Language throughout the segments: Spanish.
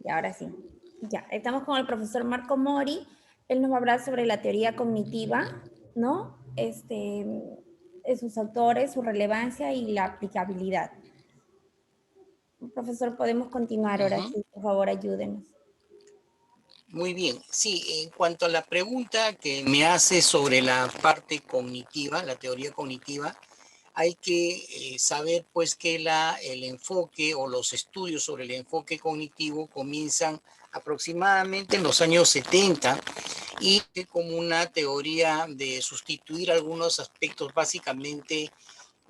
Y ahora sí. Ya, estamos con el profesor Marco Mori. Él nos va a hablar sobre la teoría cognitiva, ¿no? Sus autores, su relevancia y la aplicabilidad. Profesor, podemos continuar ahora Ujú. sí, por favor, ayúdenos. Muy bien. Sí, en cuanto a la pregunta que me hace sobre la parte cognitiva, la teoría cognitiva, hay que saber pues que el enfoque o los estudios sobre el enfoque cognitivo comienzan aproximadamente en los años 70 y que como una teoría de sustituir algunos aspectos básicamente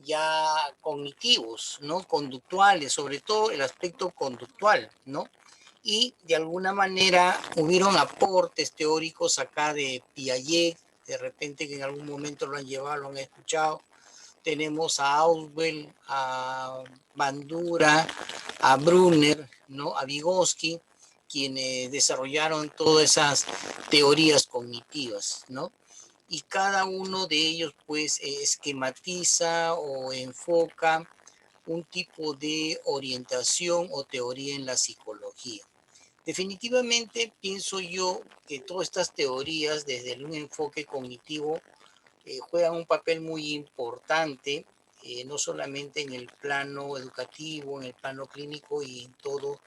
ya cognitivos, ¿no? Conductuales, sobre todo el aspecto conductual, ¿no? Y de alguna manera hubieron aportes teóricos acá de Piaget, de repente que en algún momento lo han llevado, lo han escuchado. Tenemos a Auswell, a Bandura, a Brunner, ¿no? A Vygotsky, quienes desarrollaron todas esas teorías cognitivas, ¿no? Y cada uno de ellos pues esquematiza o enfoca un tipo de orientación o teoría en la psicología. Definitivamente pienso yo que todas estas teorías desde un enfoque cognitivo juegan un papel muy importante, no solamente en el plano educativo, en el plano clínico y en todo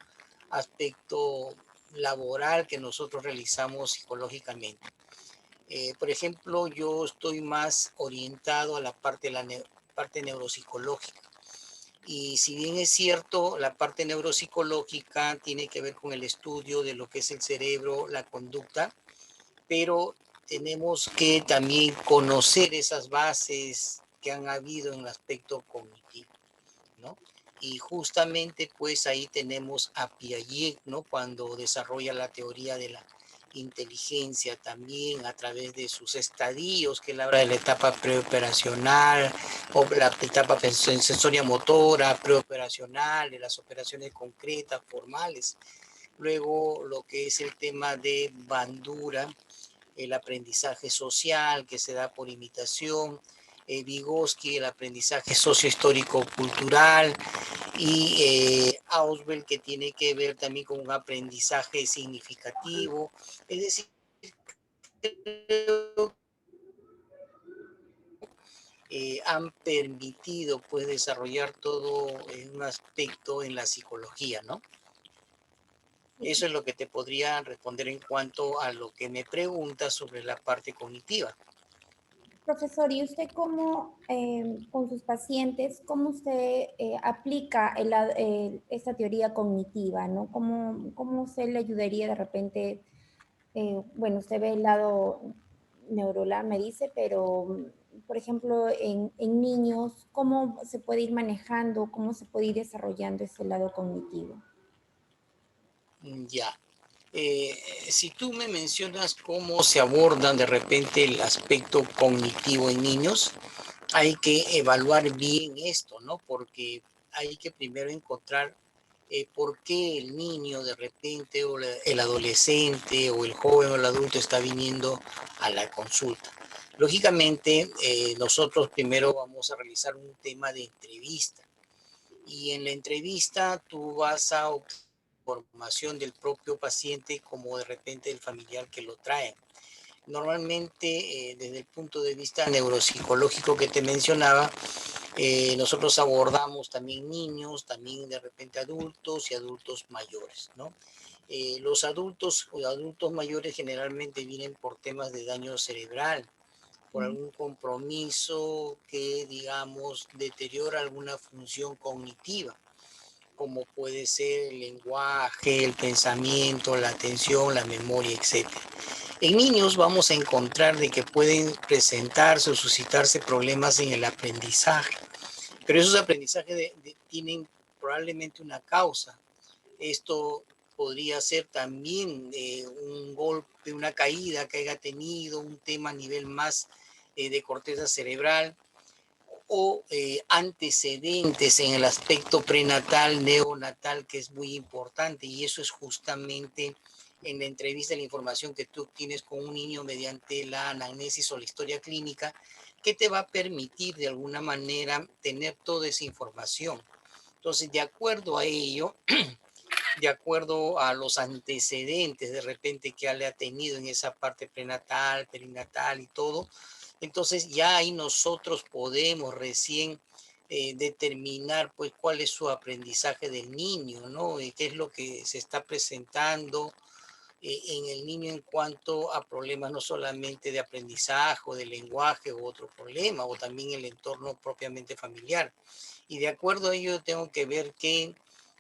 aspecto laboral que nosotros realizamos psicológicamente. Por ejemplo, yo estoy más orientado a la parte, parte neuropsicológica. Y si bien es cierto, la parte neuropsicológica tiene que ver con el estudio de lo que es el cerebro, la conducta, pero tenemos que también conocer esas bases que han habido en el aspecto cognitivo, ¿no? Y justamente pues ahí tenemos a Piaget, ¿no? Cuando desarrolla la teoría de la inteligencia también a través de sus estadios, que él habla de la etapa preoperacional o la etapa sensoria motora, preoperacional, de las operaciones concretas, formales. Luego lo que es el tema de Bandura, el aprendizaje social que se da por imitación, Vygotsky, el aprendizaje sociohistórico-cultural, y Auswell, que tiene que ver también con un aprendizaje significativo. Es decir, han permitido pues desarrollar todo un aspecto en la psicología, ¿no? Eso es lo que te podría responder en cuanto a lo que me preguntas sobre la parte cognitiva. Profesor, ¿y usted cómo, con sus pacientes, cómo usted aplica esta teoría cognitiva, ¿no? ¿Cómo usted le ayudaría de repente? Bueno, usted ve el lado neuronal, me dice, pero, por ejemplo, en niños, ¿cómo se puede ir manejando, cómo se puede ir desarrollando ese lado cognitivo? Ya. Eh, si tú me mencionas cómo se abordan de repente el aspecto cognitivo en niños, hay que evaluar bien esto, ¿no? Porque hay que primero encontrar por qué el niño de repente o el adolescente o el joven o el adulto está viniendo a la consulta. Lógicamente, nosotros primero vamos a realizar un tema de entrevista y en la entrevista tú vas a obtener información del propio paciente como de repente del familiar que lo trae. Normalmente, desde el punto de vista neuropsicológico que te mencionaba, nosotros abordamos también niños, también de repente adultos y adultos mayores, ¿no? Los adultos o adultos mayores generalmente vienen por temas de daño cerebral, por algún compromiso que, digamos, deteriora alguna función cognitiva, como puede ser el lenguaje, el pensamiento, la atención, la memoria, etcétera. En niños vamos a encontrar de que pueden presentarse o suscitarse problemas en el aprendizaje, pero esos aprendizajes tienen probablemente una causa. Esto podría ser también un golpe, una caída que haya tenido, un tema a nivel más de corteza cerebral o antecedentes en el aspecto prenatal, neonatal, que es muy importante, y eso es justamente en la entrevista, la información que tú tienes con un niño mediante la anamnesis o la historia clínica, que te va a permitir de alguna manera tener toda esa información. Entonces, de acuerdo a ello, de acuerdo a los antecedentes de repente que le ha tenido en esa parte prenatal, perinatal y todo. Entonces ya ahí nosotros podemos recién determinar pues cuál es su aprendizaje del niño, ¿no? Y qué es lo que se está presentando en el niño en cuanto a problemas no solamente de aprendizaje o de lenguaje o otro problema, o también el entorno propiamente familiar. Y de acuerdo a ello tengo que ver qué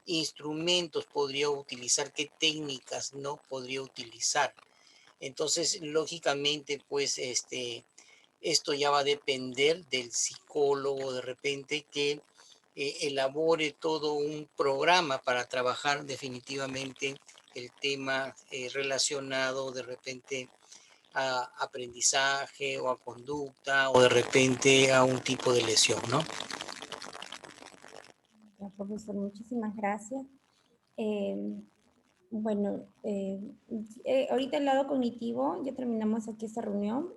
instrumentos podría utilizar, qué técnicas no podría utilizar. Entonces, lógicamente, pues esto ya va a depender del psicólogo de repente que elabore todo un programa para trabajar definitivamente el tema relacionado de repente a aprendizaje o a conducta o de repente a un tipo de lesión, ¿no? Ya, profesor, muchísimas gracias. Eh, bueno, ahorita el lado cognitivo, ya terminamos aquí esta reunión.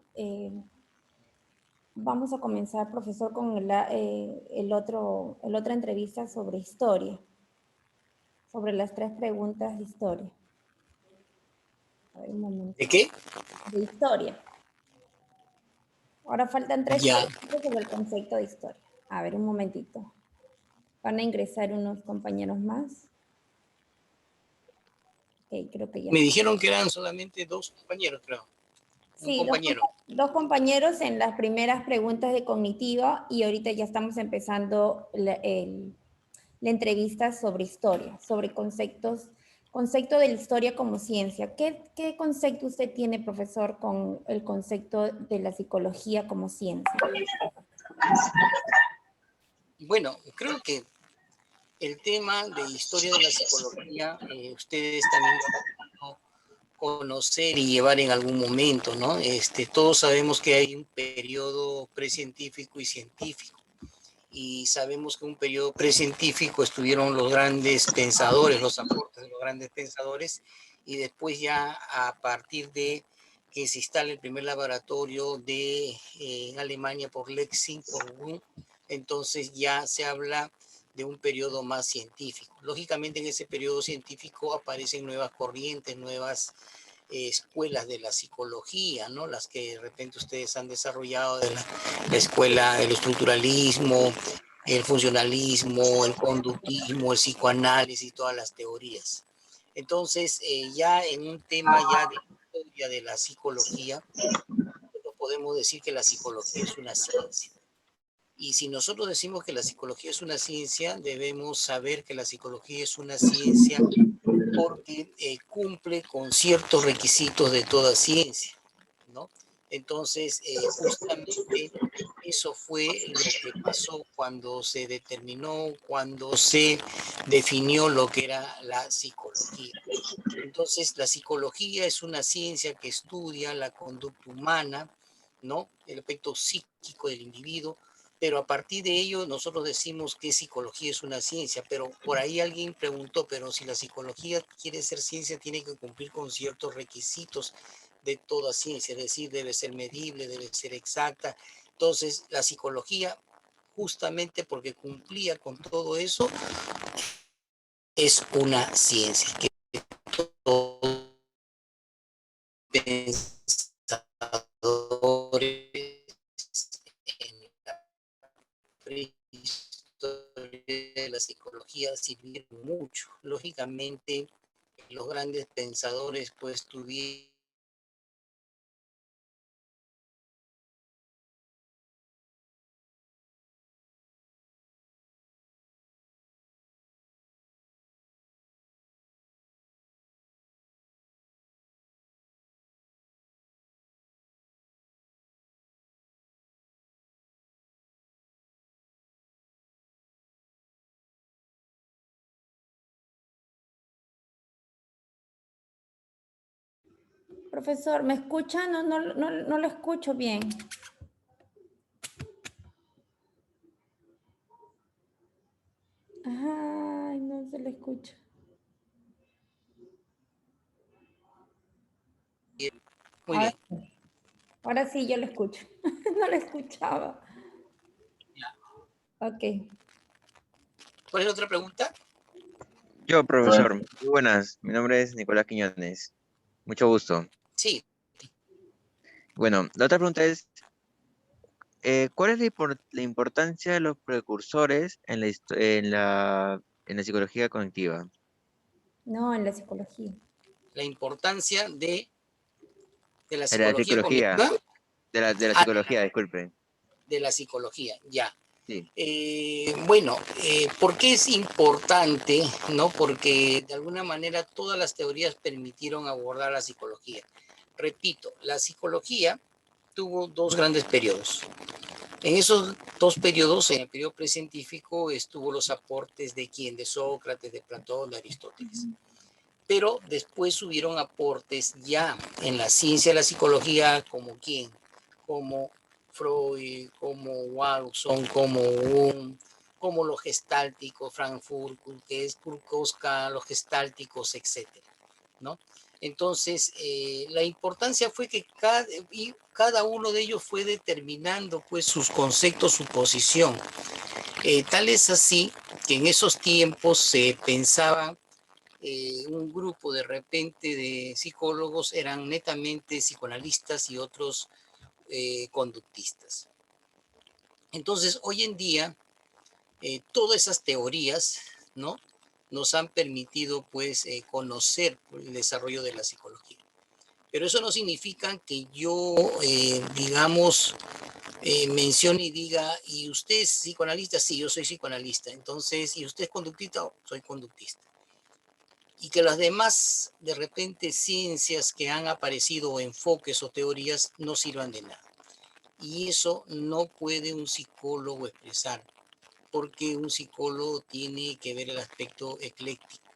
Vamos a comenzar, profesor, con el otra entrevista sobre historia, sobre las 3 preguntas de historia. A ver, un momento. ¿De qué? De historia. Ahora faltan 3 Ya. preguntas sobre el concepto de historia. A ver, un momentito. Van a ingresar unos compañeros más. Ok, creo que ya. Me dijeron que eran solamente 2 compañeros, creo. Un Sí, compañero. dos compañeros en las primeras preguntas de cognitiva y ahorita ya estamos empezando la entrevista sobre historia, sobre concepto de la historia como ciencia. ¿Qué concepto usted tiene, profesor, con el concepto de la psicología como ciencia? Bueno, creo que el tema de historia de la psicología, ustedes también lo han podido conocer y llevar en algún momento, ¿no? Todos sabemos que hay un periodo precientífico y científico. Y sabemos que un periodo precientífico estuvieron los grandes pensadores, los aportes de los grandes pensadores, y después ya a partir de que se instala el primer laboratorio en Alemania por Lexing, por Wundt, entonces ya se habla de un periodo más científico. Lógicamente en ese periodo científico aparecen nuevas corrientes, nuevas escuelas de la psicología, ¿no? Las que de repente ustedes han desarrollado de la escuela del estructuralismo, el funcionalismo, el conductismo, el psicoanálisis y todas las teorías. Entonces, ya en un tema ya de historia de la psicología, podemos decir que la psicología es una ciencia. Y si nosotros decimos que la psicología es una ciencia, debemos saber que la psicología es una ciencia porque cumple con ciertos requisitos de toda ciencia, ¿no? Entonces, justamente eso fue lo que pasó cuando se determinó, cuando se definió lo que era la psicología. Entonces, la psicología es una ciencia que estudia la conducta humana, ¿no? El aspecto psíquico del individuo, pero a partir de ello nosotros decimos que psicología es una ciencia, pero por ahí alguien preguntó, pero si la psicología quiere ser ciencia, tiene que cumplir con ciertos requisitos de toda ciencia, es decir, debe ser medible, debe ser exacta. Entonces, la psicología, justamente porque cumplía con todo eso, es una ciencia que todos pensadores en la prehistoria de la psicología sirvieron mucho. Lógicamente, los grandes pensadores pues tuvieron Profesor, ¿me escucha? No lo escucho bien. Ay, no se le escucha. muy Ahora, bien. ahora sí, yo lo escucho. No lo escuchaba. Ya. Ok. ¿Cuál es la otra pregunta? Yo, profesor, muy buenas. Mi nombre es Nicolás Quiñones. Mucho gusto. Sí, Bueno, la otra pregunta es, ¿cuál es la importancia de los precursores en la psicología cognitiva? No, en la psicología. la importancia de la En la psicología psicología, cognitiva, de la ah, psicología, disculpe. de la psicología, ya. Sí, Bueno, ¿por qué es importante? ¿No? Porque de alguna manera todas las teorías permitieron abordar la psicología. Repito, la psicología tuvo dos grandes periodos. En esos dos periodos, en el periodo precientífico, estuvo los aportes de quién, de Sócrates, de Platón, de Aristóteles. Pero después hubieron aportes ya en la ciencia de la psicología, como quién, como Freud, como Watson, como Jung, como los gestálticos, Frankfurt, que es Kurkowska, los gestálticos, etcétera, ¿no? Entonces, la importancia fue que cada uno de ellos fue determinando pues sus conceptos, su posición. Tal es así que en esos tiempos se pensaba un grupo de repente de psicólogos eran netamente psicoanalistas y otros conductistas. Entonces, hoy en día, todas esas teorías, ¿no? Nos han permitido, pues, conocer el desarrollo de la psicología. Pero eso no significa que yo, digamos, mencione y diga, ¿y usted es psicoanalista? Sí, yo soy psicoanalista. Entonces, ¿y usted es conductista? Oh, soy conductista. Y que las demás, de repente, ciencias que han aparecido, o enfoques o teorías, no sirvan de nada. Y eso no puede un psicólogo expresar, porque un psicólogo tiene que ver el aspecto ecléctico.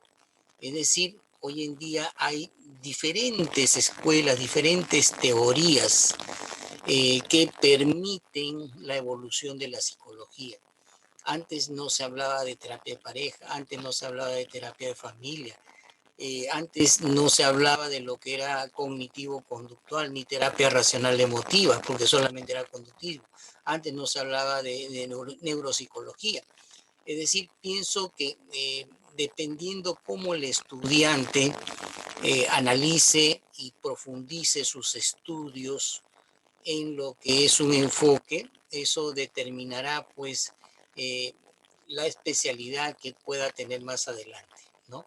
Es decir, hoy en día hay diferentes escuelas, diferentes teorías que permiten la evolución de la psicología. Antes no se hablaba de terapia de pareja, antes no se hablaba de terapia de familia, antes no se hablaba de lo que era cognitivo-conductual ni terapia racional emotiva, porque solamente era conductivo. Antes no se hablaba de neuropsicología. Es decir, pienso que dependiendo cómo el estudiante analice y profundice sus estudios en lo que es un enfoque, eso determinará pues eh, la especialidad que pueda tener más adelante, ¿no?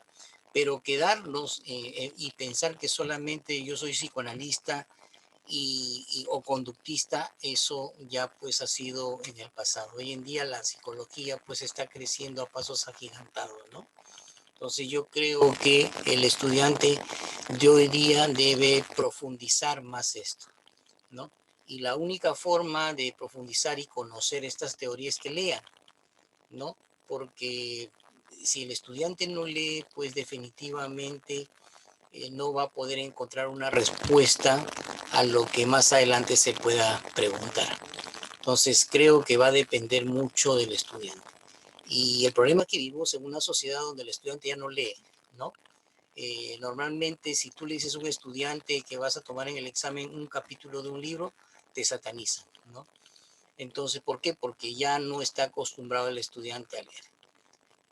Pero quedarnos y pensar que solamente yo soy psicoanalista o conductista, eso ya pues ha sido en el pasado. Hoy en día la psicología pues está creciendo a pasos agigantados, ¿no? Entonces yo creo que el estudiante de hoy día debe profundizar más esto, ¿no? Y la única forma de profundizar y conocer estas teorías es que lean, ¿no? Porque si el estudiante no lee, pues definitivamente no va a poder encontrar una respuesta a lo que más adelante se pueda preguntar. Entonces creo que va a depender mucho del estudiante. Y el problema es que vivimos en una sociedad donde el estudiante ya no lee, ¿no? Normalmente si tú le dices a un estudiante que vas a tomar en el examen un capítulo de un libro, te satanizan, ¿no? Entonces, ¿por qué? Porque ya no está acostumbrado el estudiante a leer.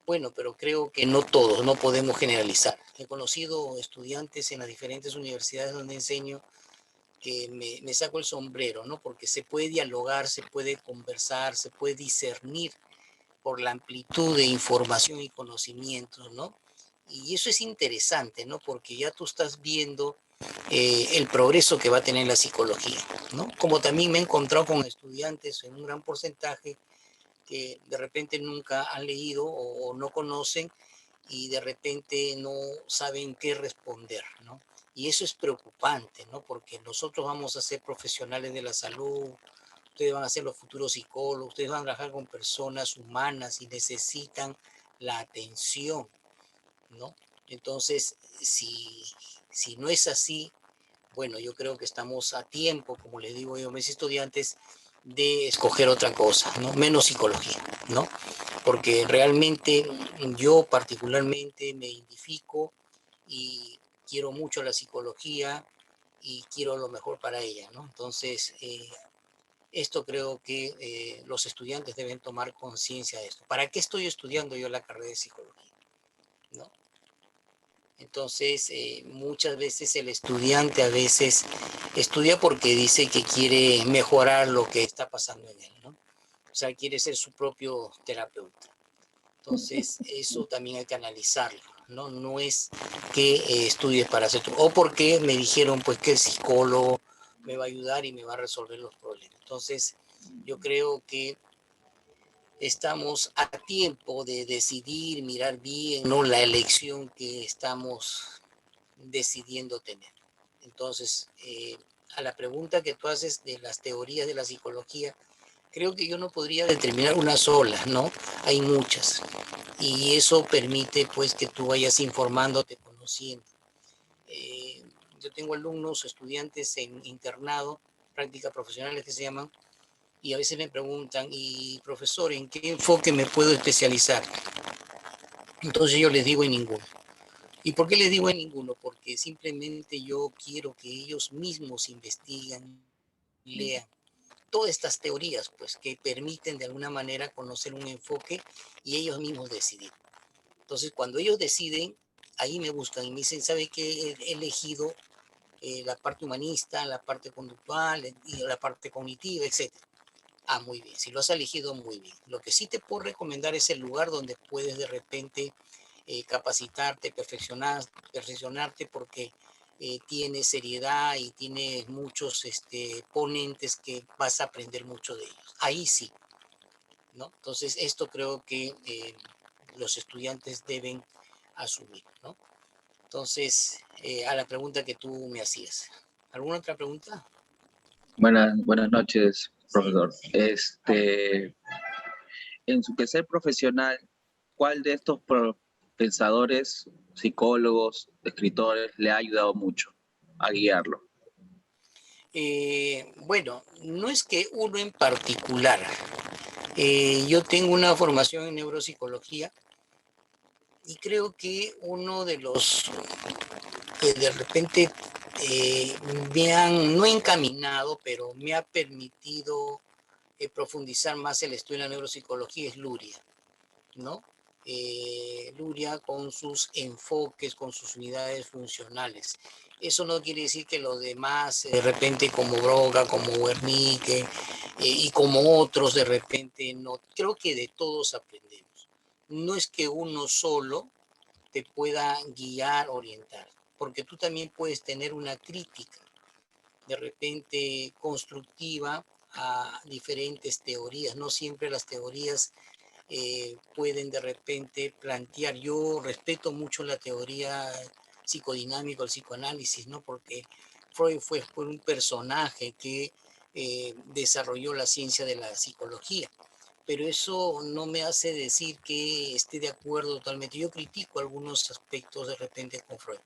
Bueno, pero creo que no todos, no podemos generalizar. He conocido estudiantes en las diferentes universidades donde enseño que me saco el sombrero, ¿no? Porque se puede dialogar, se puede conversar, se puede discernir por la amplitud de información y conocimientos, ¿no? Y eso es interesante, ¿no? Porque ya tú estás viendo el progreso que va a tener la psicología, ¿no? Como también me he encontrado con estudiantes en un gran porcentaje que de repente nunca han leído o no conocen y de repente no saben qué responder, ¿no? Y eso es preocupante, ¿no? Porque nosotros vamos a ser profesionales de la salud, ustedes van a ser los futuros psicólogos, ustedes van a trabajar con personas humanas y necesitan la atención, ¿no? Entonces, si no es así, bueno, yo creo que estamos a tiempo, como les digo yo a mis estudiantes, de escoger otra cosa, ¿no? Menos psicología, ¿no? Porque realmente yo particularmente me identifico y quiero mucho la psicología y quiero lo mejor para ella, ¿no? Entonces, esto creo que los estudiantes deben tomar conciencia de esto. ¿Para qué estoy estudiando yo la carrera de psicología? ¿No? Entonces, muchas veces el estudiante a veces estudia porque dice que quiere mejorar lo que está pasando en él, ¿no? O sea, quiere ser su propio terapeuta. Entonces, eso también hay que analizarlo, ¿no? No es que estudies para hacer o porque me dijeron pues que el psicólogo me va a ayudar y me va a resolver los problemas. Entonces, yo creo que estamos a tiempo de decidir, mirar bien, ¿no? La elección que estamos decidiendo tener. Entonces, a la pregunta que tú haces de las teorías de la psicología, creo que yo no podría determinar una sola, ¿no? Hay muchas. Y eso permite, pues, que tú vayas informándote, conociendo. Eh, yo tengo alumnos, estudiantes en internado, prácticas profesionales que se llaman, y a veces me preguntan, y profesor, ¿en qué enfoque me puedo especializar? Entonces yo les digo en ninguno. ¿Y por qué les digo en ninguno? Porque simplemente yo quiero que ellos mismos investiguen, lean todas estas teorías, pues, que permiten de alguna manera conocer un enfoque y ellos mismos decidir. Entonces, cuando ellos deciden, ahí me buscan y me dicen, ¿sabe qué? He elegido la parte humanista, la parte conductual y la parte cognitiva, etcétera. Ah, muy bien. Si lo has elegido, muy bien. Lo que sí te puedo recomendar es el lugar donde puedes de repente capacitarte, perfeccionarte, porque tiene seriedad y tiene muchos ponentes que vas a aprender mucho de ellos. Ahí sí, ¿no? Entonces, esto creo que los estudiantes deben asumir, ¿no? Entonces, a la pregunta que tú me hacías. ¿Alguna otra pregunta? Buenas noches, Sí. profesor. En su quehacer profesional, ¿cuál de estos pensadores, psicólogos, escritores le ha ayudado mucho a guiarlo? Bueno, no es que uno en particular. Yo tengo una formación en neuropsicología y creo que uno de los que de repente me han, no encaminado, pero me ha permitido profundizar más el estudio de la neuropsicología es Luria, ¿no? Luria con sus enfoques, con sus unidades funcionales. Eso no quiere decir que los demás, de repente como Broca, como Wernicke y como otros, de repente no. Creo que de todos aprendemos. No es que uno solo te pueda guiar, orientar, porque tú también puedes tener una crítica, de repente constructiva, a diferentes teorías. No siempre las teorías pueden de repente plantear. Yo respeto mucho la teoría psicodinámica, el psicoanálisis, ¿no? Porque Freud fue un personaje que desarrolló la ciencia de la psicología. Pero eso no me hace decir que esté de acuerdo totalmente. Yo critico algunos aspectos de repente con Freud.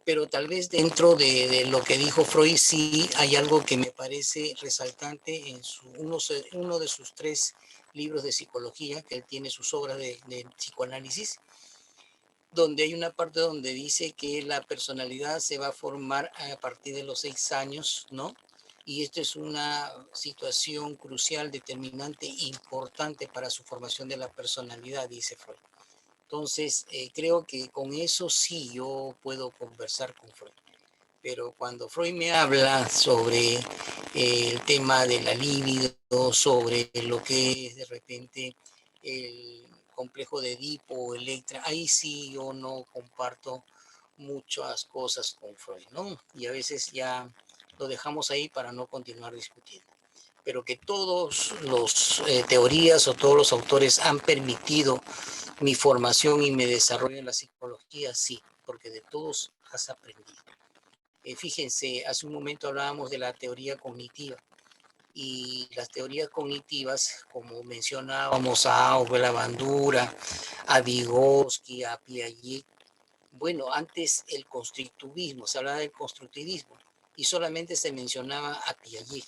Pero tal vez dentro de lo que dijo Freud sí hay algo que me parece resaltante en uno de sus 3 libros de psicología, que él tiene sus obras de psicoanálisis, donde hay una parte donde dice que la personalidad se va a formar a partir de los 6 años, ¿no? Y esto es una situación crucial, determinante, importante para su formación de la personalidad, dice Freud. Entonces, creo que con eso sí yo puedo conversar con Freud. Pero cuando Freud me habla sobre el tema de la libido, sobre lo que es de repente el complejo de Edipo o Electra, ahí sí yo no comparto muchas cosas con Freud, ¿no? Y a veces ya lo dejamos ahí para no continuar discutiendo. Pero que todos los teorías o todos los autores han permitido mi formación y mi desarrollo en la psicología, sí, porque de todos has aprendido. Fíjense, hace un momento hablábamos de la teoría cognitiva y las teorías cognitivas, como mencionábamos a Auger, a Bandura, a Vygotsky, a Piaget, bueno, antes el constructivismo, se hablaba del constructivismo y solamente se mencionaba a Piaget.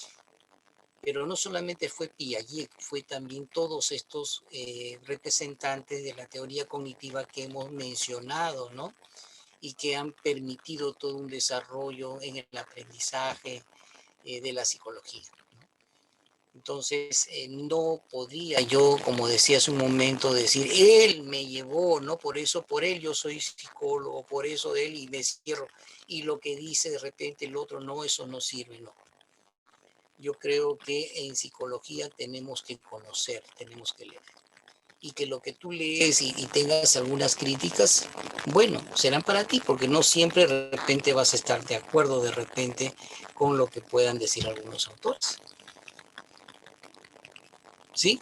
Pero no solamente fue Piaget, fue también todos estos representantes de la teoría cognitiva que hemos mencionado, ¿no? Y que han permitido todo un desarrollo en el aprendizaje de la psicología. Entonces, no podría yo, como decía hace un momento, decir, él me llevó, ¿no? Por eso, por él yo soy psicólogo, por eso de él y me cierro. Y lo que dice de repente el otro, no, eso no sirve, no. Yo creo que en psicología tenemos que conocer, tenemos que leer. Y que lo que tú lees y tengas algunas críticas, bueno, serán para ti, porque no siempre de repente vas a estar de acuerdo de repente con lo que puedan decir algunos autores. ¿Sí?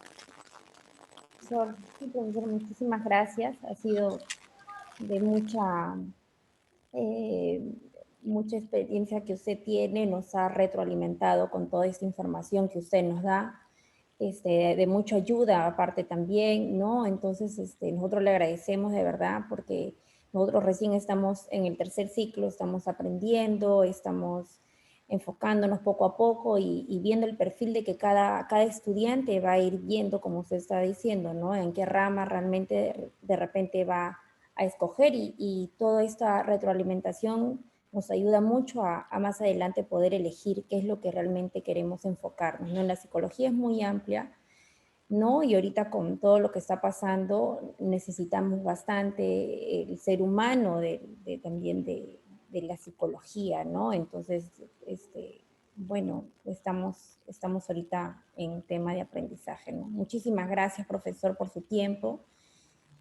Profesor, sí, profesor, muchísimas gracias. Ha sido de eh, mucha experiencia que usted tiene, nos ha retroalimentado con toda esta información que usted nos da, de mucha ayuda aparte también, ¿no? Entonces, nosotros le agradecemos de verdad porque nosotros recién estamos en el tercer ciclo, estamos aprendiendo, estamos enfocándonos poco a poco y viendo el perfil de que cada estudiante va a ir viendo, como usted está diciendo, ¿no? En qué rama realmente de repente va a escoger y toda esta retroalimentación nos ayuda mucho a más adelante poder elegir qué es lo que realmente queremos enfocarnos, ¿no? La psicología es muy amplia, ¿no? Y ahorita con todo lo que está pasando necesitamos bastante el ser humano también de la psicología, ¿no? Entonces, bueno, estamos ahorita en tema de aprendizaje, ¿no? Muchísimas gracias, profesor, por su tiempo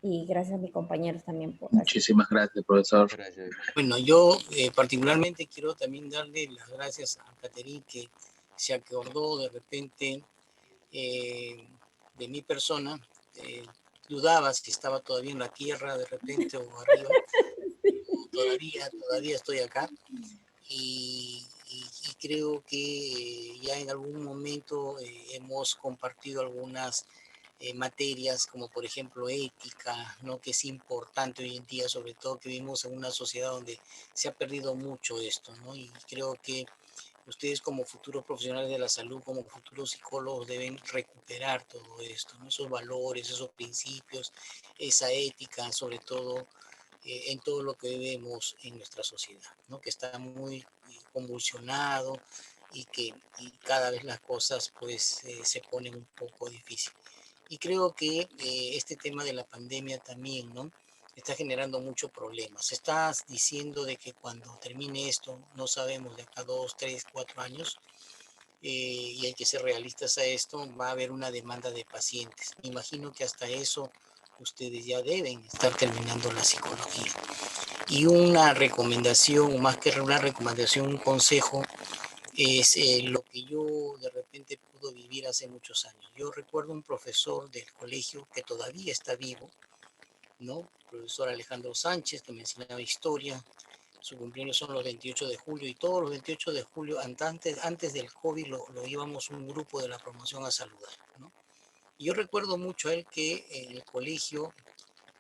y gracias a mis compañeros también por Muchísimas gracias, profesor. Gracias. Bueno, yo particularmente quiero también darle las gracias a Caterín que se acordó de repente de mi persona. Dudaba si estaba todavía en la tierra de repente o arriba. Todavía estoy acá. Y creo que ya en algún momento hemos compartido algunas materias como por ejemplo ética, ¿no? Que es importante hoy en día, sobre todo que vivimos en una sociedad donde se ha perdido mucho esto, ¿no? Y creo que ustedes como futuros profesionales de la salud, como futuros psicólogos, deben recuperar todo esto, ¿no? Esos valores, esos principios, esa ética, sobre todo en todo lo que vemos en nuestra sociedad, ¿no? Que está muy convulsionado y cada vez las cosas pues se ponen un poco difíciles. Y creo que este tema de la pandemia también, ¿no? Está generando muchos problemas. Estás diciendo de que cuando termine esto, no sabemos, de acá 2, 3, 4 años, y hay que ser realistas a esto, va a haber una demanda de pacientes. Me imagino que hasta eso ustedes ya deben estar terminando la psicología. Y una recomendación, más que una recomendación, un consejo, es lo que yo de repente pude vivir hace muchos años. Yo recuerdo un profesor del colegio que todavía está vivo, ¿no? El profesor Alejandro Sánchez, que me enseñaba historia. Su cumpleaños son los 28 de julio y todos los 28 de julio, antes del COVID, lo íbamos un grupo de la promoción a saludar, ¿no? Y yo recuerdo mucho a él que en el colegio,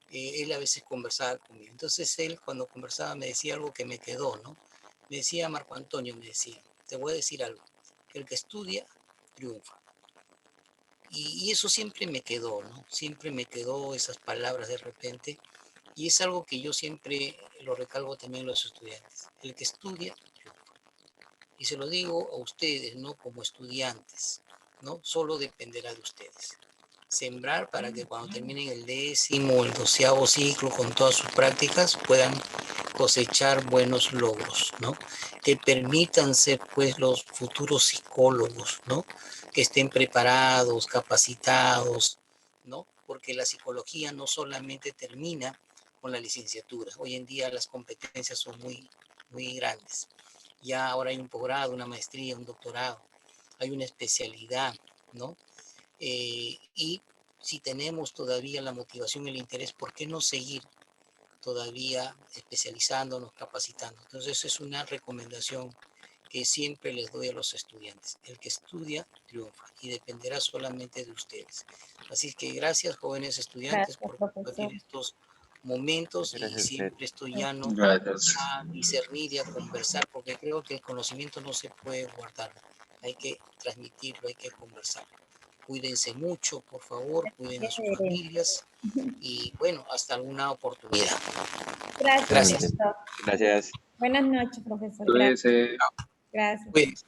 él a veces conversaba conmigo. Entonces él cuando conversaba me decía algo que me quedó, ¿no? Me decía, Marco Antonio, me decía, te voy a decir algo, que el que estudia triunfa. Y eso siempre me quedó, ¿no? Siempre me quedó esas palabras de repente. Y es algo que yo siempre lo recalco también a los estudiantes. El que estudia triunfa. Y se lo digo a ustedes, ¿no? Como estudiantes, ¿no? Solo dependerá de ustedes. Sembrar para que cuando terminen el 10º o el 12º ciclo con todas sus prácticas puedan cosechar buenos logros, ¿no? Que permitan ser pues los futuros psicólogos, ¿no? Que estén preparados, capacitados, ¿no? Porque la psicología no solamente termina con la licenciatura. Hoy en día las competencias son muy grandes. Ya ahora hay un posgrado, una maestría, un doctorado, hay una especialidad, ¿no? Y si tenemos todavía la motivación y el interés, ¿por qué no seguir todavía especializándonos, capacitando? Entonces es una recomendación que siempre les doy a los estudiantes. El que estudia triunfa y dependerá solamente de ustedes. Así que gracias, jóvenes estudiantes, Gracias, por profesor. compartir estos momentos y Gracias a usted. siempre estoy llano Gracias. a discernir y a conversar, porque creo que el conocimiento no se puede guardar, hay que transmitirlo, hay que conversarlo. Cuídense mucho, por favor, cuiden a sus familias y bueno, hasta alguna oportunidad. Gracias, Gracias. profesor. Gracias. Buenas noches, profesor. Gracias. Cuídense. Gracias. Cuídense.